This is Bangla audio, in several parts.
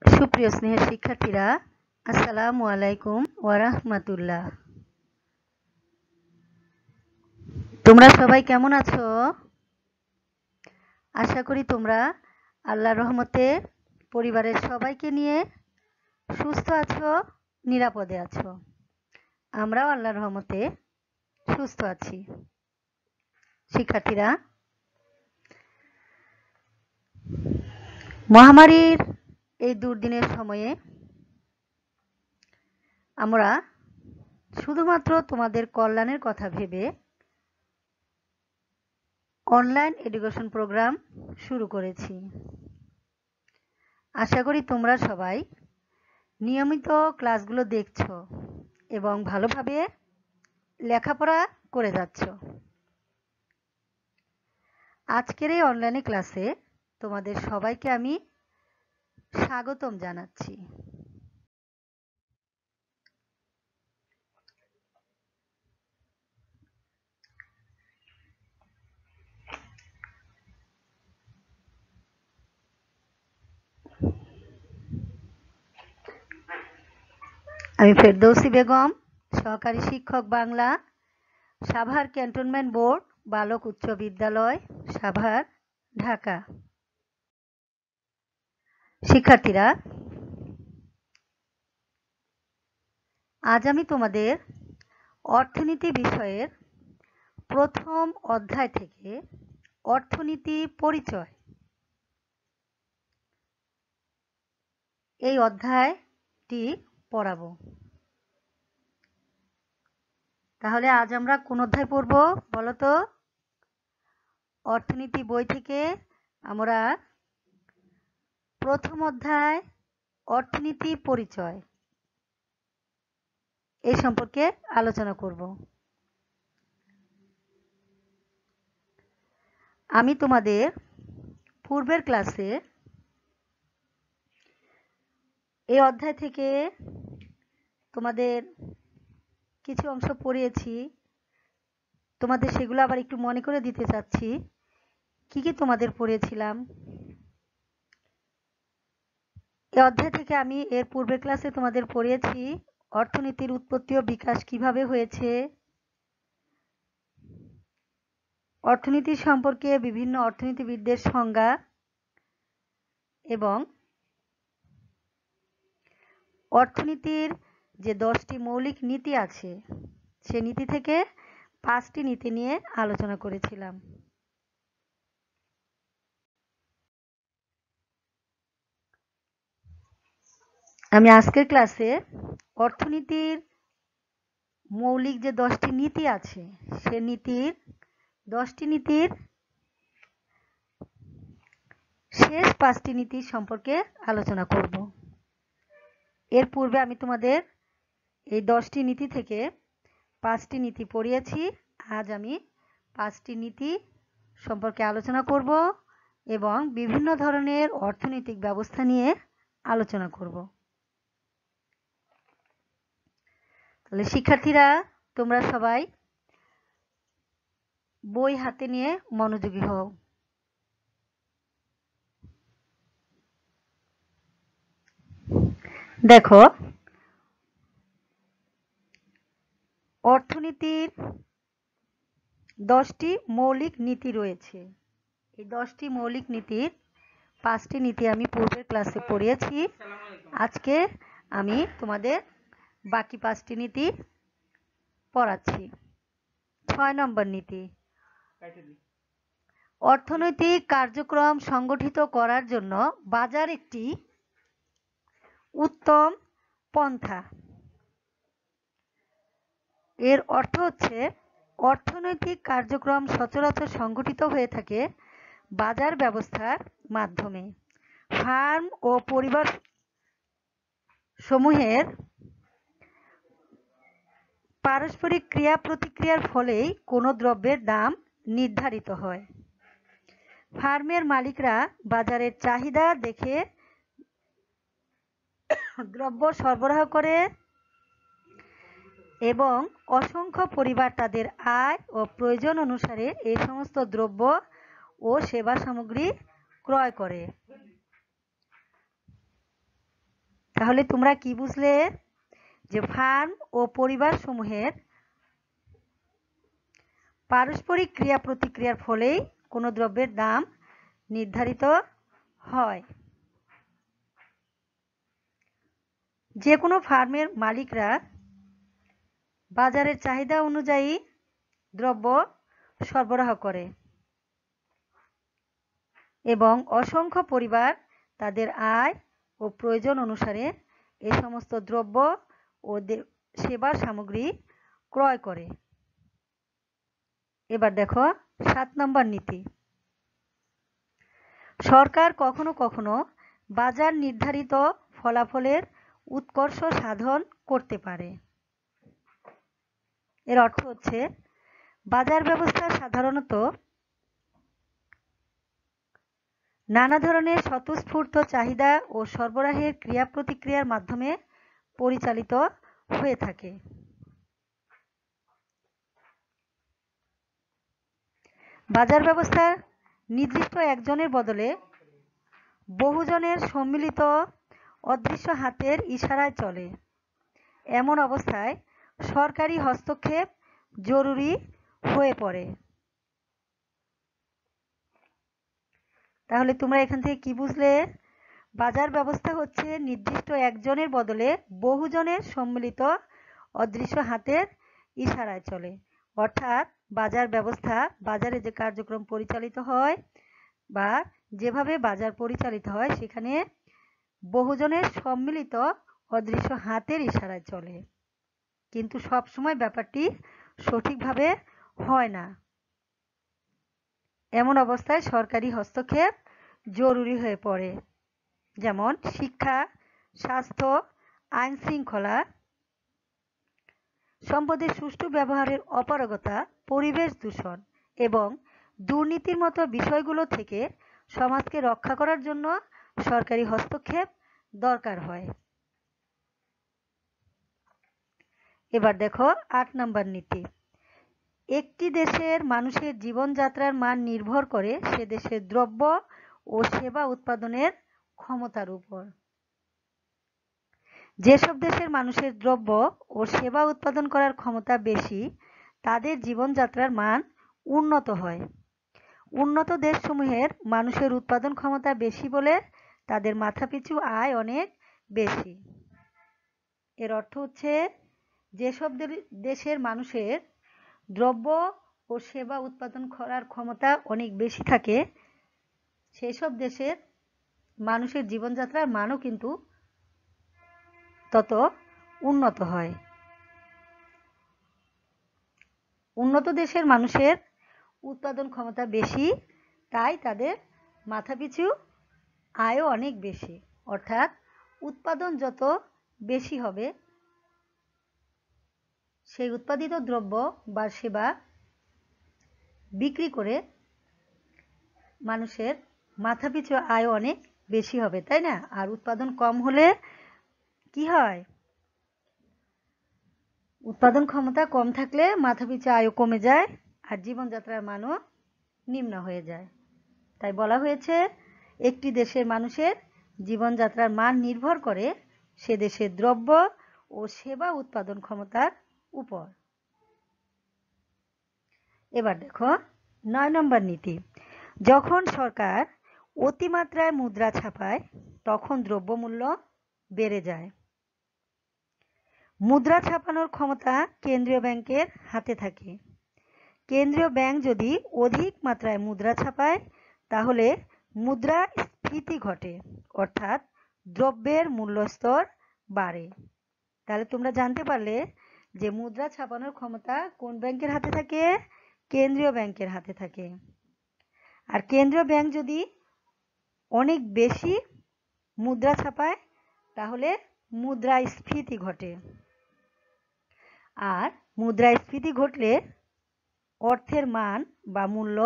সুপ্রিয় স্নেহের শিক্ষার্থীরা, আসসালামু আলাইকুম ওয়া রাহমাতুল্লাহ। তোমরা সবাই কেমন আছো? আশা করি তোমরা আল্লাহর রহমতে পরিবারের সবাইকে নিয়ে সুস্থ আছো, নিরাপদে আছো। আমরাও আল্লাহর রহমতে সুস্থ আছি। শিক্ষার্থীরা, মহামারীর এই দুর্দিনের সময়ে আমরা শুধুমাত্র তোমাদের কল্যাণের কথা ভেবে অনলাইন এডুকেশন প্রোগ্রাম শুরু করেছি। আশা করি তোমরা সবাই নিয়মিত ক্লাসগুলো দেখছো এবং ভালোভাবে লেখাপড়া করে যাচ্ছ। আজকের এই অনলাইনে ক্লাসে তোমাদের সবাইকে আমি স্বাগতম জানাচ্ছি। আমি ফেরদৌসী বেগম, সহকারী শিক্ষক বাংলা, সাভার ক্যান্টনমেন্ট বোর্ড বালক উচ্চ বিদ্যালয়, সাভার, ঢাকা। শিক্ষার্থীরা, আজ আমি তোমাদের অর্থনীতি বিষয়ের প্রথম অধ্যায় থেকে অর্থনীতি পরিচয় এই অধ্যায়টি পড়াবো। তাহলে আজ আমরা কোন অধ্যায় পড়ব বলো তো? অর্থনীতি বই থেকে আমরা প্রথম অধ্যায় অর্থনীতি পরিচয় এই সম্পর্কে আলোচনা করব। আমি তোমাদের পূর্বের ক্লাসে এই অধ্যায় থেকে তোমাদের কিছু অংশ পড়িয়েছি। তোমাদের সেগুলো আবার একটু মনে করে দিতে চাচ্ছি। কি কি তোমাদের পড়িয়েছিলাম? এই অধ্যায় থেকে আমি এর পূর্বের ক্লাসে তোমাদের পড়িয়েছি অর্থনীতির উৎপত্তি ও বিকাশ কিভাবে হয়েছে, অর্থনীতি সম্পর্কে বিভিন্ন অর্থনীতিবিদদের সংজ্ঞা এবং অর্থনীতির যে 10টি মৌলিক নীতি আছে সে নীতি থেকে 5টি নীতি নিয়ে আলোচনা করেছিলাম। আমি আজকের ক্লাসে অর্থনীতির মৌলিক যে 10টি নীতি আছে সে 10টি নীতির শেষ 5টি নীতি সম্পর্কে আলোচনা করব। এর পূর্বে আমি তোমাদের এই 10টি নীতি থেকে 5টি নীতি পড়িয়েছি। আজ আমি 5টি নীতি সম্পর্কে আলোচনা করব এবং বিভিন্ন ধরনের অর্থনৈতিক ব্যবস্থা নিয়ে আলোচনা করব। তাহলে শিক্ষার্থীরা, তোমরা সবাই বই হাতে নিয়ে মনোযোগী হও। দেখো, অর্থনীতির 10টি মৌলিক নীতি রয়েছে। এই 10টি মৌলিক নীতির 5টি নীতি আমি পূর্বের ক্লাসে পড়িয়েছি। আজকে আমি তোমাদের বাকি 5টি নীতি পড়াচ্ছি। 6 নম্বর নীতি, অর্থনৈতিক কার্যক্রম সংগঠিত করার জন্য বাজার একটি উত্তম পন্থা। এর অর্থ হচ্ছে অর্থনৈতিক কার্যক্রম সচরাচর সংগঠিত হয়ে থাকে বাজার ব্যবস্থার মাধ্যমে। ফার্ম ও পরিবার সমূহের পারস্পরিক ক্রিয়া প্রতিক্রিয়ার ফলেই কোনো দ্রব্যের দাম নির্ধারিত হয়। ফার্মের মালিকরা বাজারের চাহিদা দেখে দ্রব্য সরবরাহ করে এবং অসংখ্য পরিবার তাদের আয় ও প্রয়োজন অনুসারে এই সমস্ত দ্রব্য ও সেবা সামগ্রী ক্রয় করে। তাহলে তোমরা কি বুঝলে যে ফার্ম ও পরিবার সমূহের পারস্পরিক ক্রিয়া প্রতিক্রিয়ার ফলেই কোনো দ্রব্যের দাম নির্ধারিত হয়। যে কোনো ফার্মের মালিকরা বাজারের চাহিদা অনুযায়ী দ্রব্য সরবরাহ করে এবং অসংখ্য পরিবার তাদের আয় ও প্রয়োজন অনুসারে এ সমস্ত দ্রব্য ও সেবা সামগ্রী ক্রয় করে। এবার দেখো 7 নম্বর নীতি। সরকার কখনো কখনো বাজার নির্ধারিত ফলাফলের উৎকর্ষ সাধন করতে পারে। এর অর্থ হচ্ছে বাজার ব্যবস্থা সাধারণত নানা ধরনের স্বতঃস্ফূর্ত চাহিদা ও সরবরাহের ক্রিয়া প্রতিক্রিয়ার মাধ্যমে পরিচালিত হয়ে থাকে। বাজার ব্যবস্থা নির্দিষ্ট একজনের বদলে বহুজনের সম্মিলিত অদৃশ্য হাতের ইশারায় চলে। এমন অবস্থায় সরকারি হস্তক্ষেপ জরুরি হয়ে পড়ে। তাহলে তোমরা এখান থেকে কি বুঝলে? বাজার ব্যবস্থা হচ্ছে নির্দিষ্ট একজনের বদলে বহুজনের সম্মিলিত অদৃশ্য হাতের ইশারায় চলে। অর্থাৎ বাজার ব্যবস্থা, বাজারে যে কার্যক্রম পরিচালিত হয় বা যেভাবে বাজার পরিচালিত হয় সেখানে বহুজনের সম্মিলিত অদৃশ্য হাতের ইশারায় চলে, কিন্তু সবসময় ব্যাপারটি সঠিকভাবে হয় না। এমন অবস্থায় সরকারি হস্তক্ষেপ জরুরি হয়ে পড়ে। যেমন শিক্ষা, স্বাস্থ্য, আইন শৃঙ্খলা, সম্পদের সুষ্ঠু ব্যবহারের অপারগতা, পরিবেশ দূষণ এবং দুর্নীতির মতো বিষয়গুলো থেকে সমাজকে রক্ষা করার জন্য সরকারি হস্তক্ষেপ দরকার হয়। এবার দেখো 8 নম্বর নীতি। একটি দেশের মানুষের জীবনযাত্রার মান নির্ভর করে সে দেশের দ্রব্য ও সেবা উৎপাদনের ক্ষমতার উপর। যেসব দেশের মানুষের দ্রব্য ও সেবা উৎপাদন করার ক্ষমতা বেশি তাদের জীবনযাত্রার মান উন্নত হয়। উন্নত দেশসমূহের মানুষের উৎপাদন ক্ষমতা বেশি বলে তাদের মাথাপিছু আয় অনেক বেশি। এর অর্থ হচ্ছে যেসব দেশের মানুষের দ্রব্য ও সেবা উৎপাদন করার ক্ষমতা অনেক বেশি থাকে সেসব দেশের মানুষের জীবনযাত্রার মানও কিন্তু তত উন্নত হয়। উন্নত দেশের মানুষের উৎপাদন ক্ষমতা বেশি, তাই তাদের মাথাপিছু আয়ও অনেক বেশি। অর্থাৎ উৎপাদন যত বেশি হবে সেই উৎপাদিত দ্রব্য বা সেবা বিক্রি করে মানুষের মাথাপিছু আয় অনেক বেশি হবে, তাই না? আর উৎপাদন কম হলে কি হয়? উৎপাদন ক্ষমতা কম থাকলে মাথাপিছু আয়ও কমে যায় আর জীবনযাত্রার মানও নিম্ন হয়ে যায়। তাই বলা হয়েছে একটি দেশের মানুষের জীবনযাত্রার মান নির্ভর করে সে দেশের দ্রব্য ও সেবা উৎপাদন ক্ষমতার উপর। এবার দেখো 9 নম্বর নীতি। যখন সরকার অতিমাত্রায় মুদ্রা ছাপায় তখন দ্রব্যমূল্য বেড়ে যায়। মুদ্রা ছাপানোর ক্ষমতা কেন্দ্রীয় ব্যাংকের হাতে থাকে। কেন্দ্রীয় ব্যাংক যদি অধিক মাত্রায় মুদ্রা ছাপায় তাহলে মুদ্রাস্ফীতি ঘটে, অর্থাৎ দ্রব্যের মূল্যস্তর বাড়ে। তাহলে তোমরা জানতে পারলে যে মুদ্রা ছাপানোর ক্ষমতা কোন ব্যাংকের হাতে থাকে? কেন্দ্রীয় ব্যাংকের হাতে থাকে। আর কেন্দ্রীয় ব্যাংক যদি অনেক বেশি মুদ্রা ছাপায় তাহলে মুদ্রাস্ফীতি ঘটে। আর মুদ্রাস্ফীতি ঘটলে অর্থের মান বা মূল্য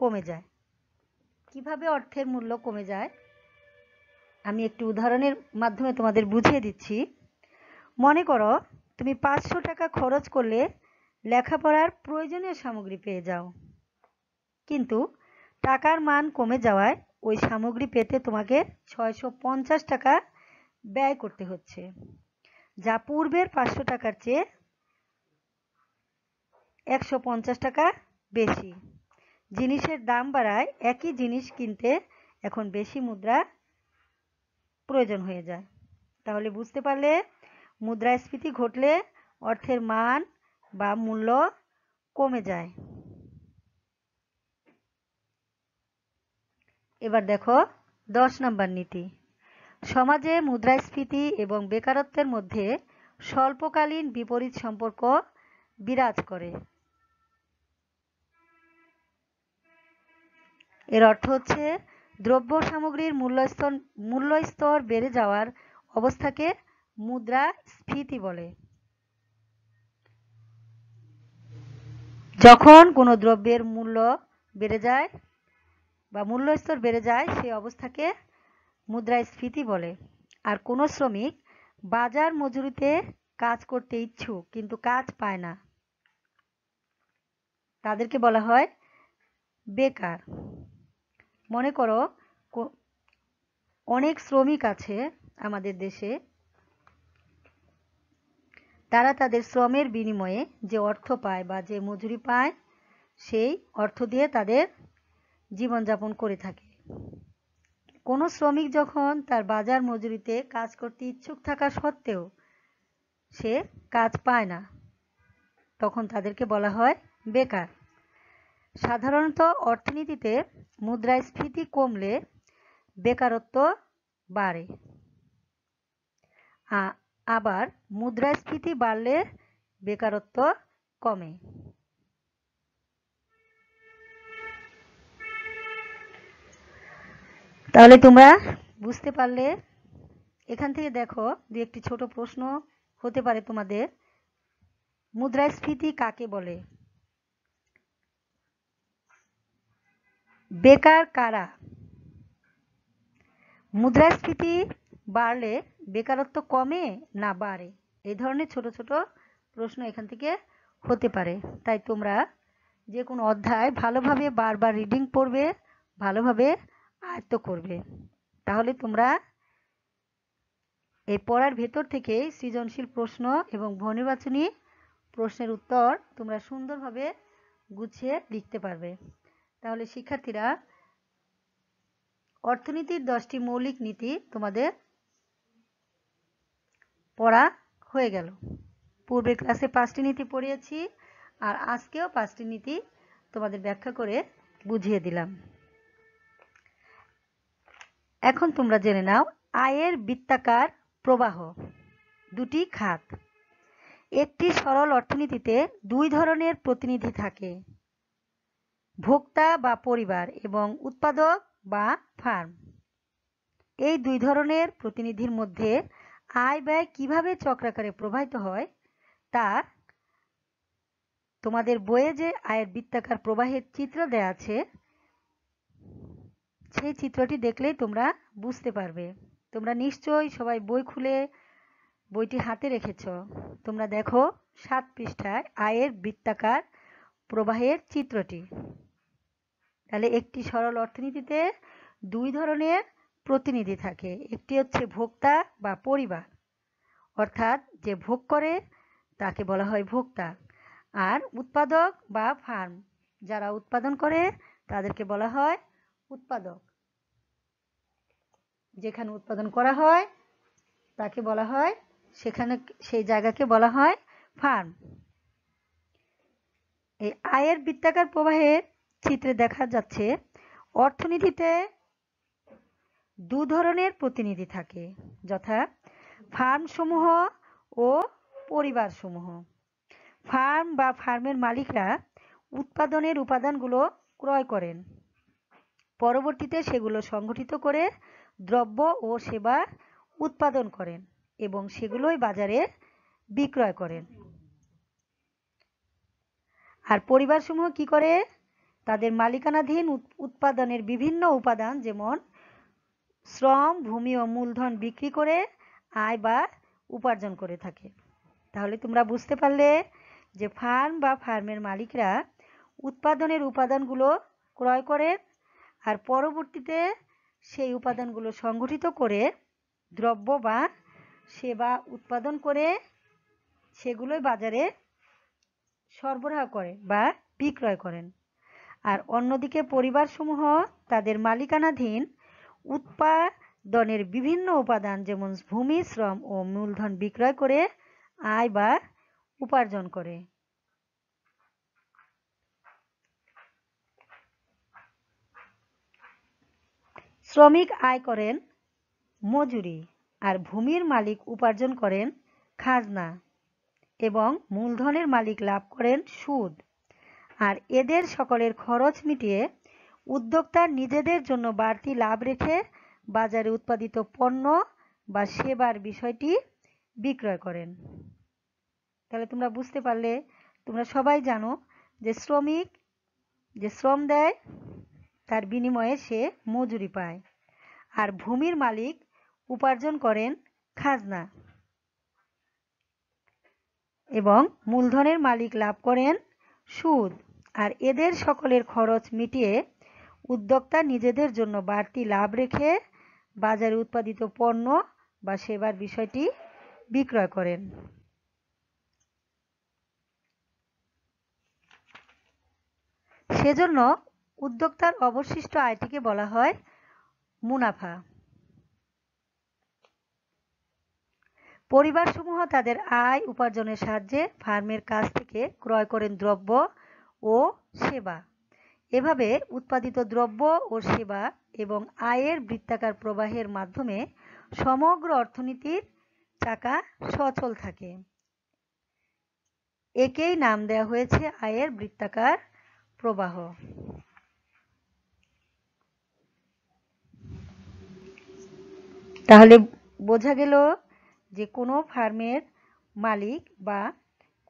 কমে যায়। কিভাবে অর্থের মূল্য কমে যায় আমি একটি উদাহরণের মাধ্যমে তোমাদের বুঝিয়ে দিচ্ছি। মনে করো তুমি 500 টাকা খরচ করলে লেখাপড়ার প্রয়োজনীয় সামগ্রী পেয়ে যাও, কিন্তু টাকার মান কমে যাওয়ায় ওই সামগ্রী পেতে তোমাকে 650 টাকা ব্যয় করতে হচ্ছে, যা পূর্বের 500 টাকার চেয়ে 150 টাকা বেশি। জিনিসের দাম বাড়ায় একই জিনিস কিনতে এখন বেশি মুদ্রা প্রয়োজন হয়ে যায়। তাহলে বুঝতে পারলে মুদ্রাস্ফীতি ঘটলে অর্থের মান বা মূল্য কমে যায়। এবার দেখো 10 নম্বর নীতি। সমাজে মুদ্রাস্ফীতি এবং বেকারত্বের মধ্যে স্বল্পকালীন বিপরীত সম্পর্ক বিরাজ করে। এর অর্থ হচ্ছে দ্রব্য সামগ্রীর মূল্যস্তর বেড়ে যাওয়ার অবস্থাকে মুদ্রাস্ফীতি বলে। যখন কোনো দ্রব্যের মূল্য বেড়ে যায় বা মূল্যস্তর বেড়ে যায় সেই অবস্থাকে মুদ্রাস্ফীতি বলে। আর কোনো শ্রমিক বাজার মজুরিতে কাজ করতে ইচ্ছুক কিন্তু কাজ পায় না, তাদেরকে বলা হয় বেকার। মনে করো অনেক শ্রমিক আছে আমাদের দেশে, তারা তাদের শ্রমের বিনিময়ে যে অর্থ পায় বা যে মজুরি পায় সেই অর্থ দিয়ে তাদের জীবনযাপন করে থাকে। কোনো শ্রমিক যখন তার বাজার মজুরিতে কাজ করতে ইচ্ছুক থাকা সত্ত্বেও সে কাজ পায় না, তখন তাদেরকে বলা হয় বেকার। সাধারণত অর্থনীতিতে মুদ্রাস্ফীতি কমলে বেকারত্ব বাড়ে, আবার মুদ্রাস্ফীতি বাড়লে বেকারত্ব কমে। তাহলে তোমরা বুঝতে পারলে। এখান থেকে দেখো দু একটি ছোট প্রশ্ন হতে পারে তোমাদের। মুদ্রাস্ফীতি কাকে বলে? বেকার কারা? মুদ্রাস্ফীতি বাড়লে বেকারত্ব কমে না বাড়ে? এই ধরনের ছোট ছোট প্রশ্ন এখান থেকে হতে পারে। তাই তোমরা যে কোনো অধ্যায় ভালোভাবে বারবার রিডিং পড়বে, ভালোভাবে আয়ত্ত করবে। তাহলে তোমরা এই পড়ার ভেতর থেকে সৃজনশীল প্রশ্ন এবং বহুনির্বাচনী প্রশ্নের উত্তর তোমরা সুন্দরভাবে গুছিয়ে লিখতে পারবে। তাহলে শিক্ষার্থীরা, অর্থনীতির 10টি মৌলিক নীতি তোমাদের পড়া হয়ে গেল। পূর্বের ক্লাসে 5টি নীতি পড়িয়েছি, আর আজকেও 5টি নীতি তোমাদের ব্যাখ্যা করে বুঝিয়ে দিলাম। এখন তোমরা জেনে নাও আয়ের বৃত্তাকার প্রবাহ। দুটি খাত। একটি সরল অর্থনীতিতে দুই ধরনের প্রতিনিধি থাকে, ভোক্তা বা পরিবার এবং উৎপাদক বা ফার্ম। এই দুই ধরনের প্রতিনিধির মধ্যে আয় ব্যয় কিভাবে চক্রাকারে প্রবাহিত হয় তা তোমাদের বইয়ে যে আয়ের বৃত্তাকার প্রবাহের চিত্র দেয়া আছে সেই চিত্রটি দেখলেই তোমরা বুঝতে পারবে। তোমরা নিশ্চয়ই সবাই বই খুলে বইটি হাতে রেখেছ। তোমরা দেখো 7 পৃষ্ঠায় আয়ের বৃত্তাকার প্রবাহের চিত্রটি। তাহলে একটি সরল অর্থনীতিতে দুই ধরনের প্রতিনিধি থাকে। একটি হচ্ছে ভোক্তা বা পরিবার, অর্থাৎ যে ভোগ করে তাকে বলা হয় ভোক্তা। আর উৎপাদক বা ফার্ম, যারা উৎপাদন করে তাদেরকে বলা হয় উৎপাদক। যেখানে উৎপাদন করা হয় তাকে বলা হয়, সেখানে সেই জায়গাকে বলা হয় ফার্ম। এই আয়ের বৃত্তাকার প্রবাহের চিত্রে দেখা যাচ্ছে অর্থনীতিতে দু ধরনের প্রতিনিধি থাকে, যথা ফার্ম সমূহ ও পরিবার সমূহ। ফার্ম বা ফার্মের মালিকরা উৎপাদনের উপাদানগুলো ক্রয় করেন, পরবর্তীতে সেগুলো সংগঠিত করে দ্রব্য ও সেবা উৎপাদন করেন এবং সেগুলোই বাজারে বিক্রয় করেন। আর পরিবারসমূহ কি করে? তাদের মালিকানাধীন উৎপাদনের বিভিন্ন উপাদান যেমন শ্রম, ভূমি ও মূলধন বিক্রি করে আয় বা উপার্জন করে থাকে। তাহলে তোমরা বুঝতে পারলে যে ফার্ম বা ফার্মের মালিকরা উৎপাদনের উপাদানগুলো ক্রয় করেন আর পরবর্তীতে সেই উপাদানগুলো সংগঠিত করে দ্রব্য বা সেবা উৎপাদন করে সেগুলোই বাজারে সরবরাহ করে বা বিক্রয় করেন। আর অন্যদিকে পরিবারসমূহ তাদের মালিকানাধীন উৎপাদনের বিভিন্ন উপাদান যেমন ভূমি, শ্রম ও মূলধন বিক্রয় করে আয় বা উপার্জন করে। শ্রমিক আয় করেন মজুরি, আর ভূমির মালিক উপার্জন করেন খাজনা এবং মূলধনের মালিক লাভ করেন সুদ। আর এদের সকলের খরচ মিটিয়ে উদ্যোক্তা নিজেদের জন্য বাড়তি লাভ রেখে বাজারে উৎপাদিত পণ্য বা সেবার বিষয়টি বিক্রয় করেন। তাহলে তোমরা বুঝতে পারলে, তোমরা সবাই জানো যে শ্রমিক যে শ্রম দেয় তার বিনিময়ে সে মজুরি পায়, আর ভূমির মালিক উপার্জন করেন খাজনা এবং মূলধনের মালিক লাভ করেন সুদ। আর এদের সকলের খরচ মিটিয়ে উদ্যোক্তা নিজেদের জন্য বাড়তি লাভ রেখে বাজারে উৎপাদিত পণ্য বা সেবার বিষয়টি বিক্রয় করেন। সেজন্য উদ্যোক্তার অবশিষ্ট আয়টিকে বলা হয় মুনাফা। পরিবারসমূহ তাদের আয় উপার্জনের সাহায্যে ফার্মের কাছ থেকে ক্রয় করেন দ্রব্য ও সেবা। এভাবে উৎপাদিত দ্রব্য ও সেবা এবং আয়ের বৃত্তাকার প্রবাহের মাধ্যমে সমগ্র অর্থনীতির চাকা সচল থাকে। একেই নাম দেওয়া হয়েছে আয়ের বৃত্তাকার প্রবাহ। তাহলে বোঝা গেল যে কোনো ফার্মের মালিক বা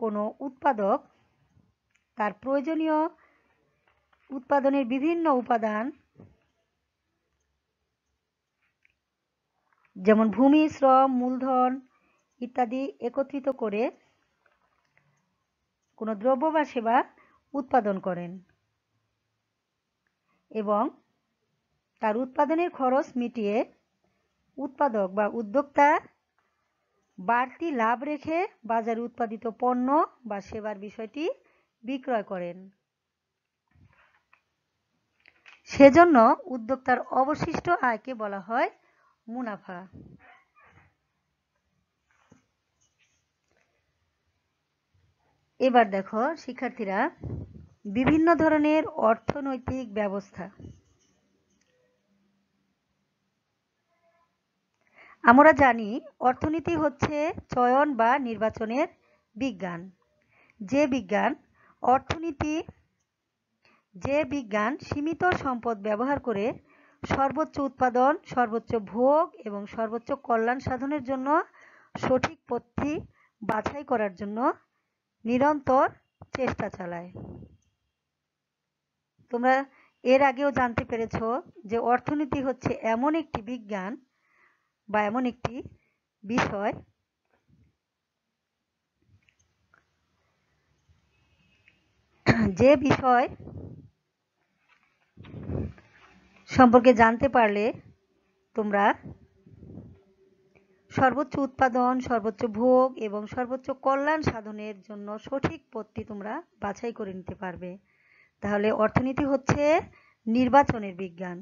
কোনো উৎপাদক তার প্রয়োজনীয় উৎপাদনের বিভিন্ন উপাদান যেমন ভূমি, শ্রম, মূলধন ইত্যাদি একত্রিত করে কোনো দ্রব্য বা সেবা উৎপাদন করেন এবং তার উৎপাদনের খরচ মিটিয়ে উৎপাদক বা উদ্যোক্তা বাড়তি লাভ রেখে বাজারে উৎপাদিত পণ্য বা সেবার বিষয়টি বিক্রয় করেন। সেজন্য উদ্যোক্তার অবশিষ্ট আয়কে বলা হয় মুনাফা। এবার দেখো শিক্ষার্থীরা, বিভিন্ন ধরনের অর্থনৈতিক ব্যবস্থা। আমরা জানি অর্থনীতি হচ্ছে চয়ন বা নির্বাচনের বিজ্ঞান। যে বিজ্ঞান সীমিত সম্পদ ব্যবহার করে সর্বোচ্চ উৎপাদন, সর্বোচ্চ ভোগ এবং সর্বোচ্চ কল্যাণ সাধনের জন্য সঠিক পদ্ধতি বাছাই করার জন্য নিরন্তর চেষ্টা চালায়। তোমরা এর আগেও জানতে পেরেছ যে অর্থনীতি হচ্ছে এমন একটি বিজ্ঞান বা এমন একটি বিষয় যে বিষয় সম্পর্কে জানতে পারলে তোমরা সর্বোচ্চ উৎপাদন, সর্বোচ্চ ভোগ এবং সর্বোচ্চ কল্যাণ সাধনের জন্য সঠিক পথটি তোমরা বাছাই করে নিতে পারবে। তাহলে অর্থনীতি হচ্ছে নির্বাচনের বিজ্ঞান।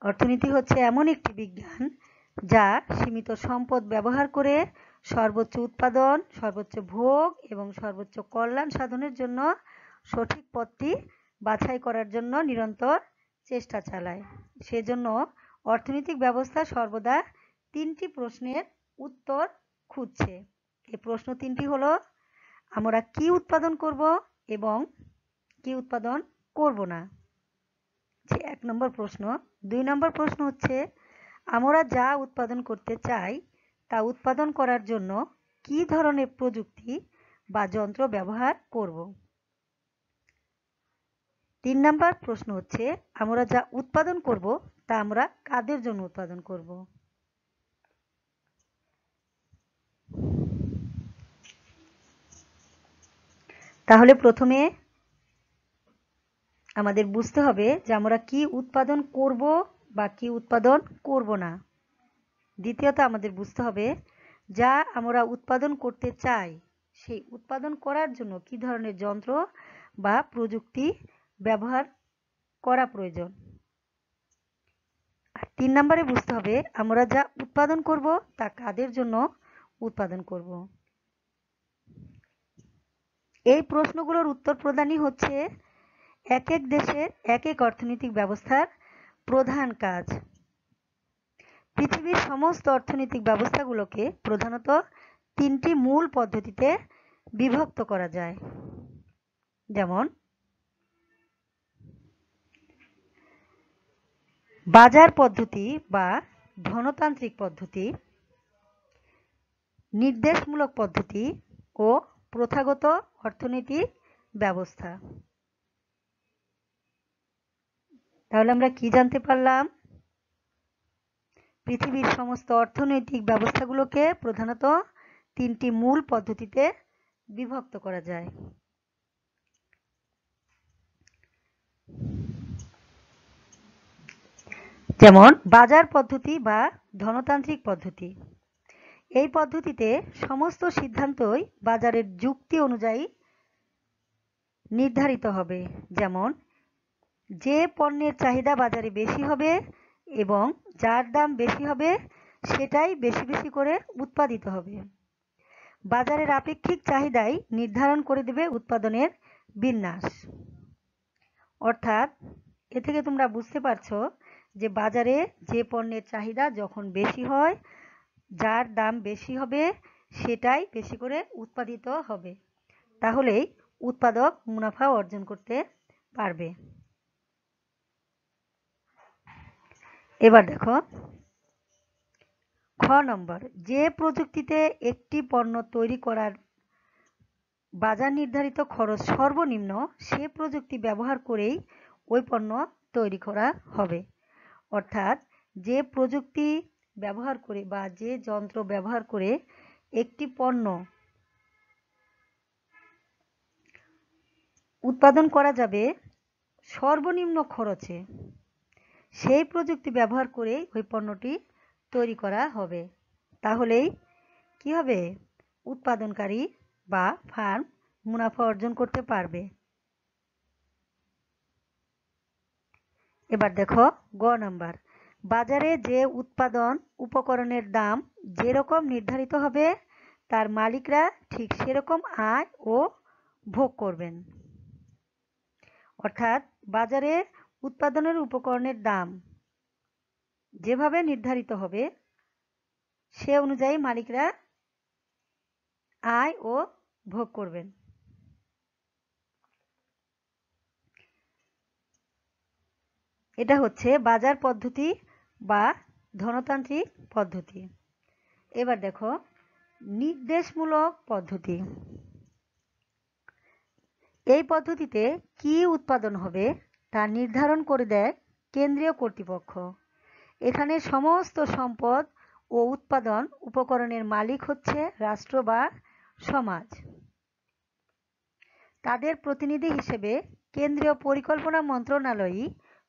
অর্থনীতি হচ্ছে এমন একটি বিজ্ঞান যা সীমিত সম্পদ ব্যবহার করে সর্বোচ্চ উৎপাদন, সর্বোচ্চ ভোগ এবং সর্বোচ্চ কল্যাণ সাধনের জন্য সঠিক পথটি বাছাই করার জন্য নিরন্তর চেষ্টা চালায়। সেজন্য অর্থনৈতিক ব্যবস্থা সর্বদা তিনটি প্রশ্নের উত্তর খুঁজছে। এই প্রশ্ন তিনটি হলো, আমরা কি উৎপাদন করব এবং কি উৎপাদন করব না, যে 1 নম্বর প্রশ্ন। 2 নম্বর প্রশ্ন হচ্ছে, আমরা যা উৎপাদন করতে চাই তা উৎপাদন করার জন্য কি ধরনের প্রযুক্তি বা যন্ত্র ব্যবহার করব। 3 নম্বর প্রশ্ন হচ্ছে, আমরা যা উৎপাদন করব তা আমরা কাদের জন্য উৎপাদন করব। তাহলে প্রথমে আমাদের বুঝতে হবে যে আমরা কি উৎপাদন করব বা কি উৎপাদন করব না। দ্বিতীয়ত আমাদের বুঝতে হবে যা আমরা উৎপাদন করতে চাই সেই উৎপাদন করার জন্য কি ধরনের যন্ত্র বা প্রযুক্তি ব্যবহার করা প্রয়োজন। আর 3 নম্বরে বুঝতে হবে আমরা যা উৎপাদন করব তা কাদের জন্য উৎপাদন করব। এই প্রশ্নগুলোর উত্তর প্রদানই হচ্ছে এক এক দেশের এক এক অর্থনৈতিক ব্যবস্থার প্রধান কাজ। পৃথিবীর সমস্ত অর্থনৈতিক ব্যবস্থাগুলোকে প্রধানত 3টি মূল পদ্ধতিতে বিভক্ত করা যায়। যেমন বাজার পদ্ধতি বা ধনতান্ত্রিক পদ্ধতি, নির্দেশমূলক পদ্ধতি ও প্রথাগত অর্থনৈতিক ব্যবস্থা। তাহলে আমরা কি জানতে পারলাম? পৃথিবীর সমস্ত অর্থনৈতিক ব্যবস্থাগুলোকে প্রধানত 3টি মূল পদ্ধতিতে বিভক্ত করা যায়। যেমন বাজার পদ্ধতি বা ধনতান্ত্রিক পদ্ধতি। এই পদ্ধতিতে সমস্ত সিদ্ধান্তই বাজারের যুক্তি অনুযায়ী নির্ধারিত হবে। যেমন যে পণ্যের চাহিদা বাজারে বেশি হবে এবং যার দাম বেশি হবে সেটাই বেশি বেশি করে উৎপাদিত হবে। বাজারের আপেক্ষিক চাহিদাই নির্ধারণ করে দেবে উৎপাদনের বিন্যাস। অর্থাৎ এ থেকে তোমরা বুঝতে পারছো যে বাজারে যে পণ্যের চাহিদা যখন বেশি হয়, যার দাম বেশি হবে সেটাই বেশি করে উৎপাদিত হবে। তাহলেই উৎপাদক মুনাফা অর্জন করতে পারবে। এবার দেখো খ নম্বর, যে প্রযুক্তিতে একটি পণ্য তৈরি করার বাজার নির্ধারিত খরচ সর্বনিম্ন সে প্রযুক্তি ব্যবহার করেই ওই পণ্য তৈরি করা হবে। অর্থাৎ যে প্রযুক্তি ব্যবহার করে বা যে যন্ত্র ব্যবহার করে একটি পণ্য উৎপাদন করা যাবে সর্বনিম্ন খরচে, সেই প্রযুক্তি ব্যবহার করে ওই পণ্যটি তৈরি করা হবে। তাহলেই কি হবে? উৎপাদনকারী বা ফার্ম মুনাফা অর্জন করতে পারবে। এবার দেখো গ নাম্বার, বাজারে যে উৎপাদন উপকরণের দাম যেরকম নির্ধারিত হবে তার মালিকরা ঠিক সেরকম আয় ও ভোগ করবেন। অর্থাৎ বাজারে উৎপাদনের উপকরণের দাম যেভাবে নির্ধারিত হবে সে অনুযায়ী মালিকরা আয় ও ভোগ করবেন। এটা হচ্ছে বাজার পদ্ধতি বা ধনতান্ত্রিক পদ্ধতি। এবার দেখো নির্দেশমূলক পদ্ধতি। এই পদ্ধতিতে কি উৎপাদন হবে তা নির্ধারণ করে দেয় কেন্দ্রীয় কর্তৃপক্ষ। এখানে সমস্ত সম্পদ ও উৎপাদন উপকরণের মালিক হচ্ছে রাষ্ট্র বা সমাজ। তাদের প্রতিনিধি হিসেবে কেন্দ্রীয় পরিকল্পনা মন্ত্রণালয়ই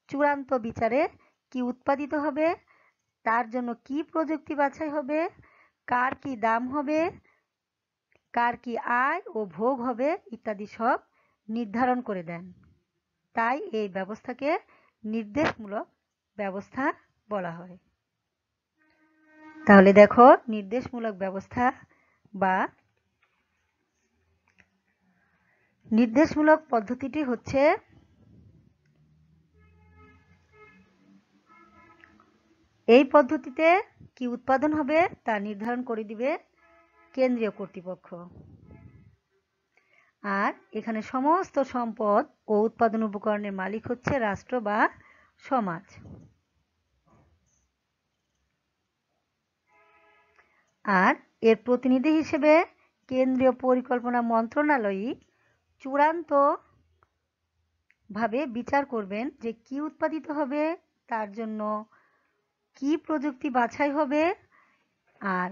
চূড়ান্ত বিচারে কি উৎপাদিত হবে, তার জন্য কি প্রযুক্তি বাছাই হবে, কার কি দাম হবে, কার কি আয় ও ভোগ হবে ইত্যাদি সব নির্ধারণ করে দেন। তাই এই ব্যবস্থাকে নির্দেশমূলক ব্যবস্থা বলা হয়। তাহলে দেখো নির্দেশমূলক ব্যবস্থা বা নির্দেশমূলক পদ্ধতিটি হচ্ছে এই পদ্ধতিতে কি উৎপাদন হবে তা নির্ধারণ করে দিবে কেন্দ্রীয় কর্তৃপক্ষ। আর এখানে সমস্ত সম্পদ ও উৎপাদন উপকরণের মালিক হচ্ছে রাষ্ট্র বা সমাজ। আর এর প্রতিনিধি হিসেবে কেন্দ্রীয় পরিকল্পনা মন্ত্রণালয়ই চূড়ান্ত ভাবে বিচার করবেন যে কি উৎপাদিত হবে, তার জন্য কি প্রযুক্তি বাছাই হবে, আর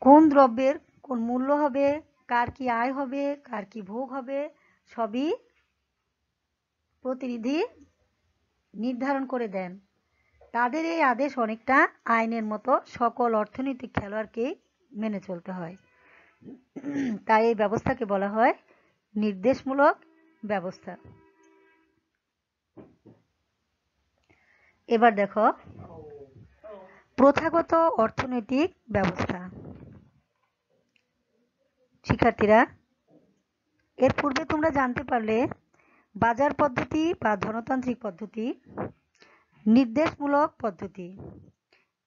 কোন দ্রব্যের কোন মূল্য হবে, কার কি আয় হবে, কার কি ভোগ হবে, সবই প্রতিনিধি নির্ধারণ করে দেন। তাদের এই আদেশ অনেকটা আইনের মতো সকল অর্থনৈতিক খেলোয়াড়কেই মেনে চলতে হয়। তাই এই ব্যবস্থাকে বলা হয় নির্দেশমূলক ব্যবস্থা। এবার দেখো প্রথাগত অর্থনৈতিক ব্যবস্থা। শিক্ষার্থীরা, এর পূর্বে তোমরা জানতে পারলে বাজার পদ্ধতি বা ধনতান্ত্রিক পদ্ধতি, নির্দেশমূলক পদ্ধতি।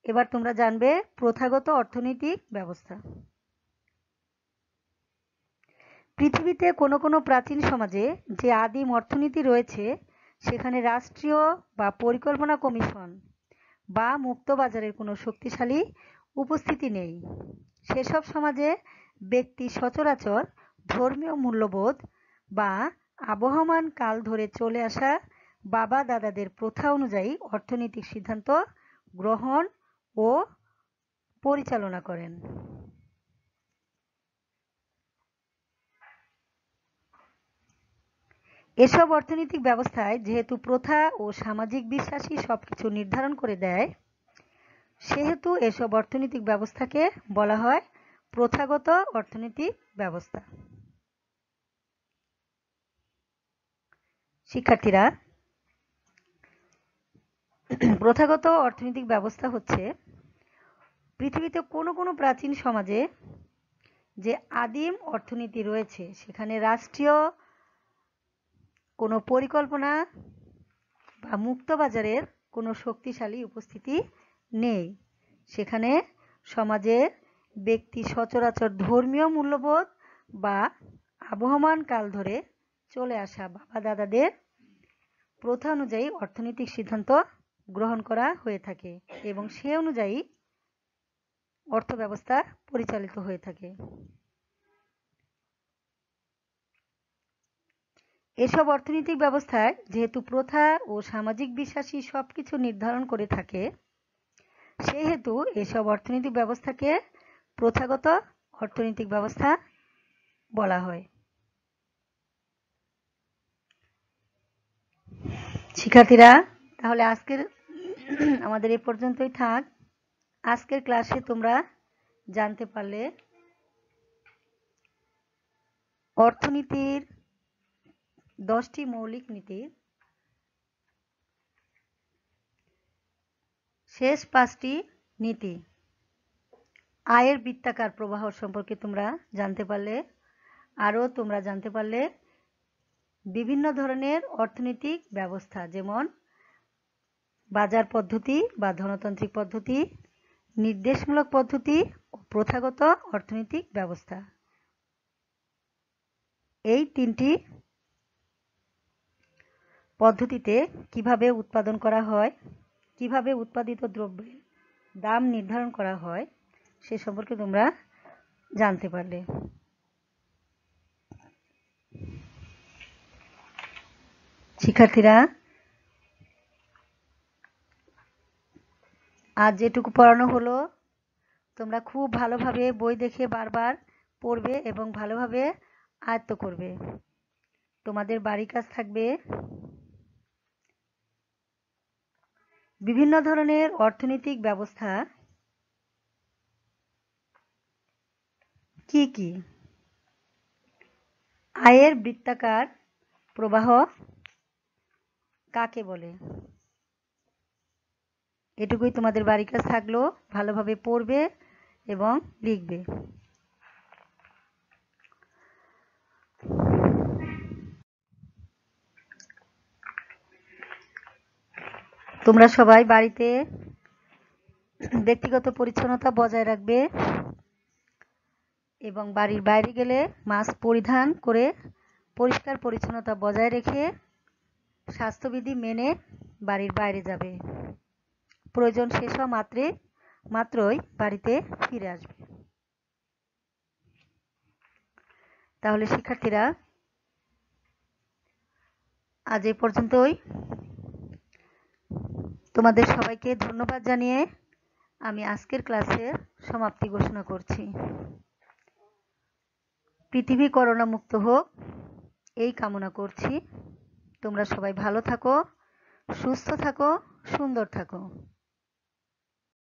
এবার তোমরা জানবে প্রথাগত অর্থনৈতিক ব্যবস্থা। পৃথিবীতে কোনো কোনো প্রাচীন সমাজে যে আদিম অর্থনীতি রয়েছে সেখানে রাষ্ট্রীয় বা পরিকল্পনা কমিশন বা মুক্ত বাজারের কোনো শক্তিশালী উপস্থিতি নেই। সেসব সমাজে ব্যক্তি সচরাচর ধর্মীয় মূল্যবোধ বা আবহমান কাল ধরে চলে আসা বাবা দাদাদের প্রথা অনুযায়ী অর্থনৈতিক সিদ্ধান্ত গ্রহণ ও পরিচালনা করেন। এসব অর্থনৈতিক ব্যবস্থায় যেহেতু প্রথা ও সামাজিক বিশ্বাসই সবকিছু নির্ধারণ করে দেয়, সেহেতু এসব অর্থনৈতিক ব্যবস্থাকে বলা হয় প্রথাগত অর্থনৈতিক ব্যবস্থা। শিক্ষার্থীরা, প্রথাগত অর্থনৈতিক ব্যবস্থা হচ্ছে পৃথিবীতে কোনো কোনো প্রাচীন সমাজে যে আদিম অর্থনীতি রয়েছে সেখানে রাষ্ট্রীয় কোনো পরিকল্পনা বা মুক্ত বাজারের কোনো শক্তিশালী উপস্থিতি নেই। সেখানে সমাজের ব্যক্তি সচরাচর ধর্মীয় মূল্যবোধ বা আবহমান কাল ধরে চলে আসা বাবা দাদাদের প্রথা অনুযায়ী অর্থনৈতিক সিদ্ধান্ত গ্রহণ করা হয়ে থাকে এবং সে অনুযায়ী অর্থব্যবস্থা পরিচালিত হয়ে থাকে। এসব অর্থনৈতিক ব্যবস্থায় যেহেতু প্রথা ও সামাজিক বিশ্বাসই সবকিছু নির্ধারণ করে থাকে, সেহেতু এসব অর্থনৈতিক ব্যবস্থাকে প্রথাগত অর্থনৈতিক ব্যবস্থা বলা হয়। শিক্ষার্থীরা, তাহলে আজকের আমাদের এ পর্যন্তই থাক। আজকের ক্লাসে তোমরা জানতে পারলে অর্থনীতির 10টি মৌলিক নীতির শেষ 5টি নীতি। আয়ের বৃত্তাকার প্রবাহ সম্পর্কে তোমরা জানতে পারলে। আরও তোমরা জানতে পারলে বিভিন্ন ধরনের অর্থনৈতিক ব্যবস্থা, যেমন বাজার পদ্ধতি বা ধনতান্ত্রিক পদ্ধতি, নির্দেশমূলক পদ্ধতি ও প্রথাগত অর্থনৈতিক ব্যবস্থা। এই 3টি পদ্ধতিতে কিভাবে উৎপাদন করা হয়, কিভাবে উৎপাদিত দ্রব্যের দাম নির্ধারণ করা হয় সে সম্পর্কে তোমরা জানতে পারলে। শিক্ষার্থীরা, আজ যেটুকু পড়ানো হলো তোমরা খুব ভালোভাবে বই দেখে বারবার পড়বে এবং ভালোভাবে আয়ত্ত করবে। তোমাদের বাড়ির কাজ থাকবে বিভিন্ন ধরনের অর্থনৈতিক ব্যবস্থা কি কি, আয়ের বৃত্তাকার প্রবাহ কাকে বলে, এটুকুই তোমাদের বাড়ির কাজ থাকলো। ভালোভাবে পড়বে এবং লিখবে। তোমরা সবাই বাড়িতে ব্যক্তিগত পরিচ্ছন্নতা বজায় রাখবে এবং বাড়ির বাইরে গেলে মাস্ক পরিধান করে পরিষ্কার পরিচ্ছন্নতা বজায় রেখে স্বাস্থ্যবিধি মেনে বাড়ির বাইরে যাবে। প্রয়োজন শেষ হওয়া মাত্রই বাড়িতে ফিরে আসবে। তাহলে শিক্ষার্থীরা, আজ এ পর্যন্তই। তোমাদের সবাইকে ধন্যবাদ জানিয়ে আমি আজকের ক্লাসের সমাপ্তি ঘোষণা করছি। পৃথিবী করোনা মুক্ত হোক এই কামনা করছি। তোমরা সবাই ভালো থাকো, সুস্থ থাকো, সুন্দর থাকো।